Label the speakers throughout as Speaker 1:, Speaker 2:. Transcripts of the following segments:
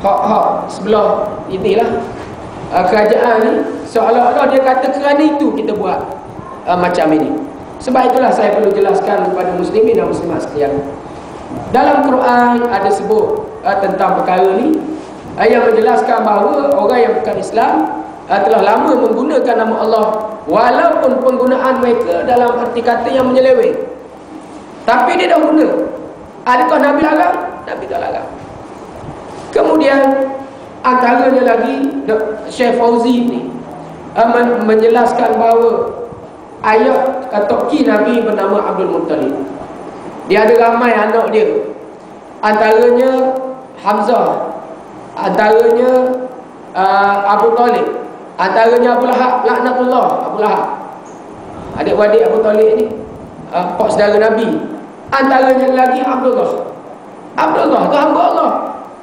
Speaker 1: hak sebelah inilah kerajaan ni, seolah-olah dia kata kerana itu kita buat macam ini. Sebab itulah saya perlu jelaskan kepada muslimin dan muslimat sekalian. Dalam Quran ada sebut tentang perkara ni, yang menjelaskan bahawa orang yang bukan Islam telah lama menggunakan nama Allah, walaupun penggunaan mereka dalam arti kata yang menyeleweng, tapi dia dah guna. Adakah Nabi larang? Nabi tak larang. Kemudian antaranya lagi Syekh Fauzi ni menjelaskan bahawa ayat toki Nabi bernama Abdul Muttalib. Dia ada ramai anak dia, antaranya Hamzah, antaranya Abu Talib, antaranya Abu Lahab, laknatullah Abu Lahab, adik-adik Abu Talib ni, pak saudara Nabi. Antaranya lagi Abdullah. Abdullah tu hamba Allah.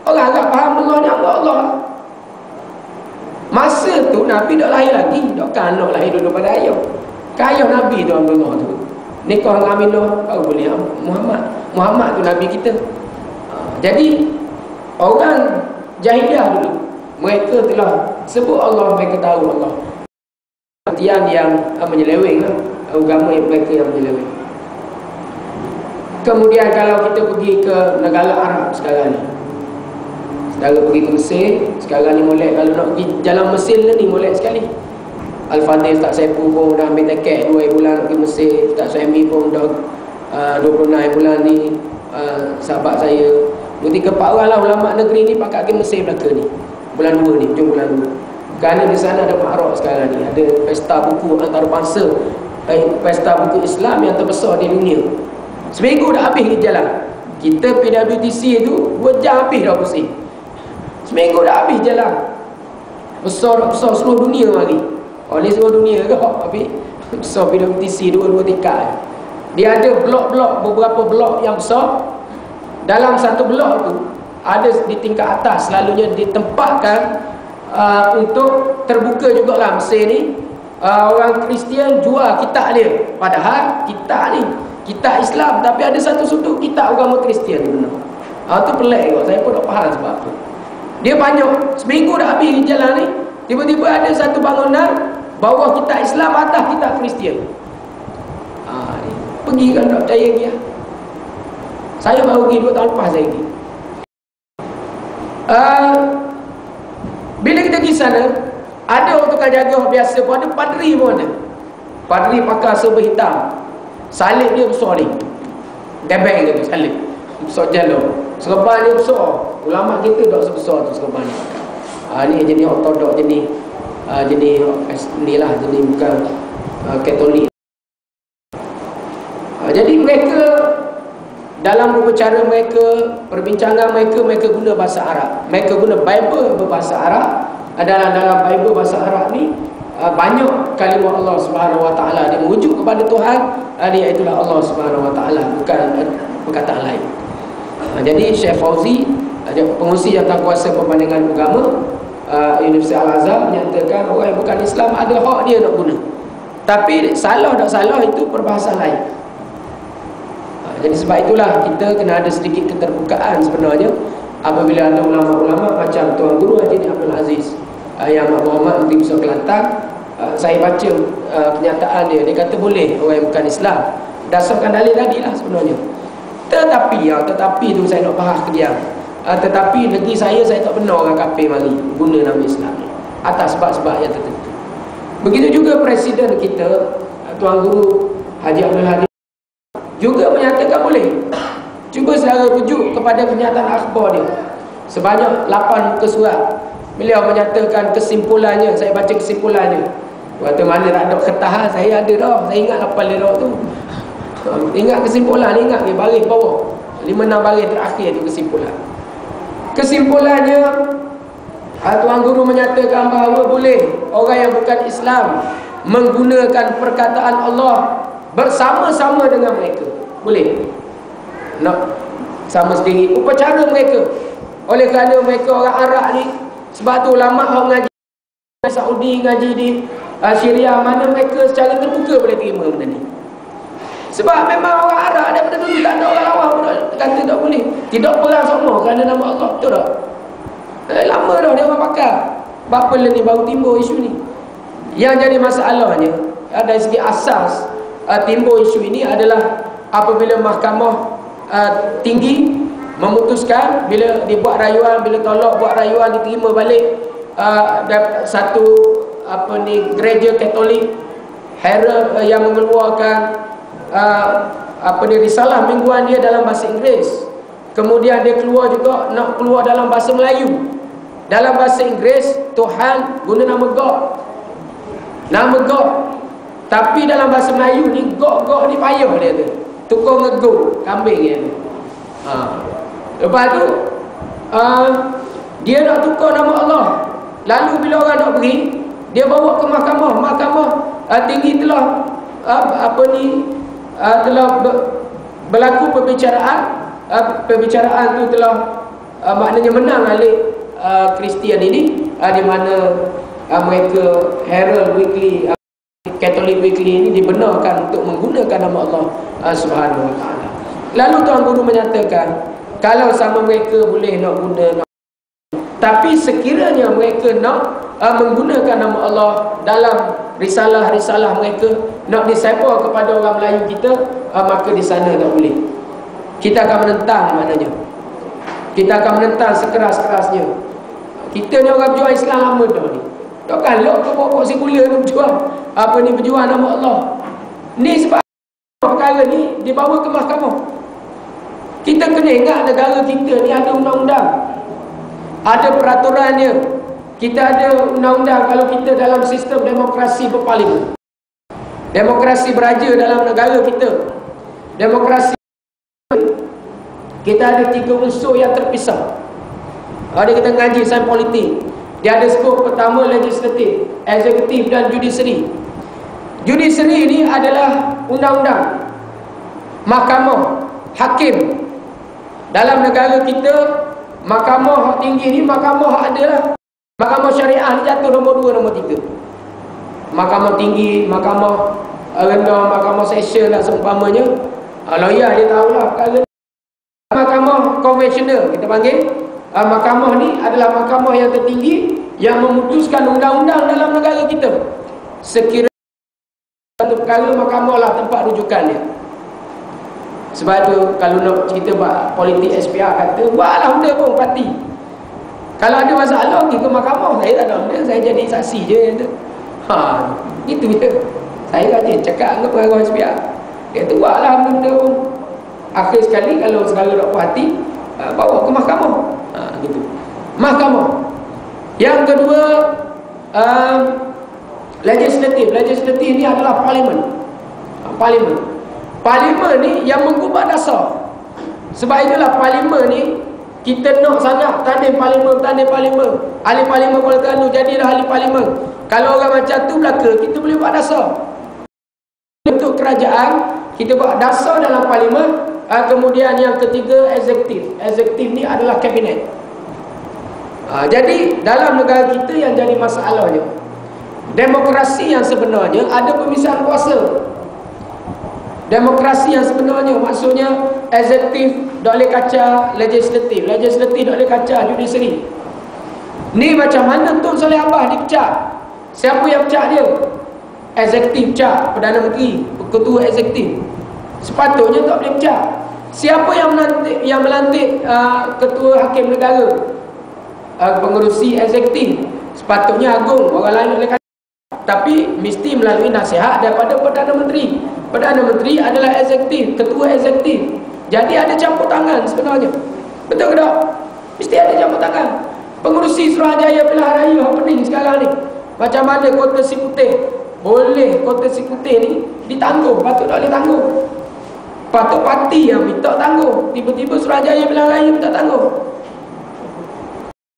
Speaker 1: Orang agak faham Allah ni hamba Allah. Masa tu Nabi dah lahir lagi, takkan anak lahir dulu pada ayah. Ayah Nabi tu Abdullah tu. Nikah dengan Aminah baru boleh Muhammad tu Nabi kita. Jadi orang jahiliah dulu, mereka telah sebut Allah, mereka tahu Allah. Artian yang menyeleweng lah, agama mereka yang menyeleweng. Kemudian kalau kita pergi ke negara Arab sekarang ni, saudara pergi ke Mesir sekarang ni, molek kalau nak pergi jalan Mesir ni molek sekali. Al-Fatih tak Saiful pun dah ambil tiket 2 bulan nak pergi Mesir. Tak Suhaimi pun dah 26 bulan ni. Sahabat saya ketika Pak Orang lah ulama negeri ni pakat pergi Mesir belaka ni, bulan 2 ni, hujung bulan 2. Kerana di sana ada Ma'raj sekarang ni, ada pesta buku antarabangsa, pesta buku Islam yang terbesar di dunia. Seminggu dah habis di jalan. Kita PWTC tu 2 jam habis dah pusing. Seminggu dah habis jalan. Besar seluruh dunia mari. Oleh seluruh dunia ke habis. Besar PWTC 2 tingkat. Dia ada blok-blok, beberapa blok yang besar. Dalam satu blok tu ada di tingkat atas selalunya ditempatkan untuk terbuka jugalah Mesir ni. Orang Kristian jual kitab dia. Padahal kitab ni kitab Islam, tapi ada satu sudut kitab agama Kristian tu benar. Tu pelik kot, saya pun tak faham sebab tu. Dia banyak, seminggu dah habis di jalan ni, tiba-tiba ada satu bangunan bawah kitab Islam, atas kitab Kristian. Pergi kan tak percaya lagi ya. Saya baru pergi 2 tahun lepas saya pergi. Bila kita pergi sana, ada orang tukang jaga biasa pun ada, padri pun ada. Padri pakai serba hitam, salib dia besar ni, debeng dia tu salib besar jalur, serban dia besar. Ulama kita tak sebesar tu serban ni. Ni jenis ortodok, jenis ni lah, jenis bukan Katolik. Jadi mereka dalam berbicara mereka, perbincangan mereka guna bahasa Arab. Mereka guna Bible berbahasa Arab. Dalam Bible bahasa Arab ni banyak kalimah Allah Subhanahu Wa Taala, dia merujuk kepada Tuhan, iaitu Allah Subhanahu Wa Taala, bukan perkataan lain. Jadi Syekh Fauzi, pengurusi Jawatankuasa Perbandingan Agama Universiti Al-Azhar, menyatakan orang yang bukan Islam ada hak dia nak guna, tapi salah tak salah itu perbahasan lain. Jadi sebab itulah kita kena ada sedikit keterbukaan sebenarnya apabila ada ulama-ulama macam Tuan Guru Haji Abdul Aziz yang Muhammad Menteri Besar Kelantan. Saya baca kenyataan dia, dia kata boleh orang yang bukan Islam, dasarkan dalil tadi lah sebenarnya. Tetapi tu saya nak bahas kejam. Tetapi negeri saya tak benar orang kafir mari guna nama Islam ni atas sebab-sebab yang tertentu. Begitu juga Presiden kita Tuan Guru Haji Abdul Hadi juga menyatakan boleh. Cuba secara rujuk kepada kenyataan akhbar dia, sebanyak 8 muka surat. Beliau menyatakan kesimpulannya, saya baca kesimpulannya. Waktu mana tak ada kertas, saya ada dah. Saya ingat apa dia tu. Ingat kesimpulan, ingat ni baris bawah. 5-6 baris terakhir tu kesimpulan. Kesimpulannya, Tuan Guru menyatakan bahawa boleh orang yang bukan Islam menggunakan perkataan Allah bersama-sama dengan mereka. Boleh. Nak sama sendiri upacara mereka. Oleh kerana mereka orang Arab ni, sebab tu ulama orang ngaji Saudi, ngaji di Syria, mana mereka secara terbuka boleh terima benda ni. Sebab memang orang Arab daripada dulu tak ada orang awam pun kata tak boleh. Tidak perang sama kerana nama Allah, betul tak? pakar. Apa ni baru timbul isu ni. Yang jadi masalahnya dari segi asas timbul isu ini adalah apabila mahkamah tinggi memutuskan, bila dibuat rayuan, bila tolak buat rayuan, diterima balik satu gereja Katolik Herald yang mengeluarkan risalah mingguan dia dalam bahasa Inggeris. Kemudian dia keluar juga, nak keluar dalam bahasa Melayu. Dalam bahasa Inggeris Tuhan guna nama God, nama God. Tapi dalam bahasa Melayu ni God ni payah dia tu, tukar ngego kambing dia tu. Lepas tu dia nak tukar nama Allah. Lalu bila orang nak pergi, dia bawa ke mahkamah. Mahkamah tinggi telah telah berlaku perbicaraan tu telah maknanya menang oleh Kristian ini, di mana mereka Herald Weekly, Catholic Weekly ini dibenarkan untuk menggunakan nama Allah Subhanahu Wa Taala. Lalu Tuan Guru menyatakan, kalau sama mereka boleh nak guna, tapi sekiranya mereka nak menggunakan nama Allah dalam risalah-risalah mereka, nak disebar kepada orang Melayu kita, maka di sana tak boleh. Kita akan menentang, maknanya kita akan menentang sekeras-kerasnya. Kita ni orang berjuang Islam lama dah ni. Takkan lok ke pokok sekular ni berjuang nama Allah. Ni sebab perkara ni dibawa ke mahkamah. Kita kena ingat negara kita ni ada undang-undang, ada peraturannya. Kita ada undang-undang kalau kita dalam sistem demokrasi berparlimen. Demokrasi beraja dalam negara kita. Demokrasi, kita ada 3 unsur yang terpisah. Ada kita ngaji sains politik. Dia ada skop pertama legislatif, eksekutif dan judiciary. Judiciary ini adalah undang-undang, mahkamah, hakim. Dalam negara kita, mahkamah tinggi ni, mahkamah adalah mahkamah syariah ni jatuh nombor 2, nombor 3. Mahkamah tinggi, mahkamah rendah, mahkamah session dan seumpamanya. Lawyer dia tahulah perkara. Mahkamah konvensional kita panggil. Mahkamah ni adalah mahkamah yang tertinggi yang memutuskan undang-undang dalam negara kita. Sekiranya satu perkara, mahkamah lah tempat rujukan dia. Sebab tu kalau nak cerita politik SPR kata, buatlah benda pun parti. Kalau ada masalah pergi ke mahkamah. Saya tak ada benda, saya jadi saksi je. Itu kita. Saya rajin cakap dengan pengarah SPR. Dia tu buatlah benda pun. Akhir sekali kalau segala nak puas hati, bawa ke mahkamah. Gitu. Mahkamah. Yang kedua, legislatif. Legislatif ni adalah parlimen. Parlimen ni yang mengubah dasar. Sebab itulah parlimen ni kita nak sangat tanding parlimen. Ahli parlimen Kuala Terengganu jadilah ahli parlimen. Kalau orang macam tu belaka, kita boleh buat dasar. Untuk kerajaan, kita buat dasar dalam parlimen. Kemudian yang ketiga, eksekutif. Eksekutif ni adalah kabinet. Jadi dalam negara kita yang jadi masalahnya, demokrasi yang sebenarnya ada pemisahan kuasa. Demokrasi yang sebenarnya maksudnya eksekutif tak boleh kacau legislatif, legislatif tak boleh kacau judiciary. Ni macam mana Tun Soleh Abah dipecat? Siapa yang pecat dia? Eksekutif pecat Perdana Menteri, ketua eksekutif. Sepatutnya tak boleh pecat. Siapa yang melantik ketua hakim negara? Pengerusi eksekutif. Sepatutnya agung, orang lain boleh kata. Tapi mesti melalui nasihat daripada Perdana Menteri. Perdana Menteri adalah eksekutif, ketua eksekutif. Jadi ada campur tangan sebenarnya. Betul ke tak? Mesti ada campur tangan. Pengerusi Suruhanjaya Pilihan Raya pening sekarang ni. Macam mana kota si putih? Boleh kota si putih ni ditangguh, patut tak boleh tangguh. Patut parti yang minta tangguh. Tiba-tiba Suruhanjaya Pilihan Raya minta tangguh.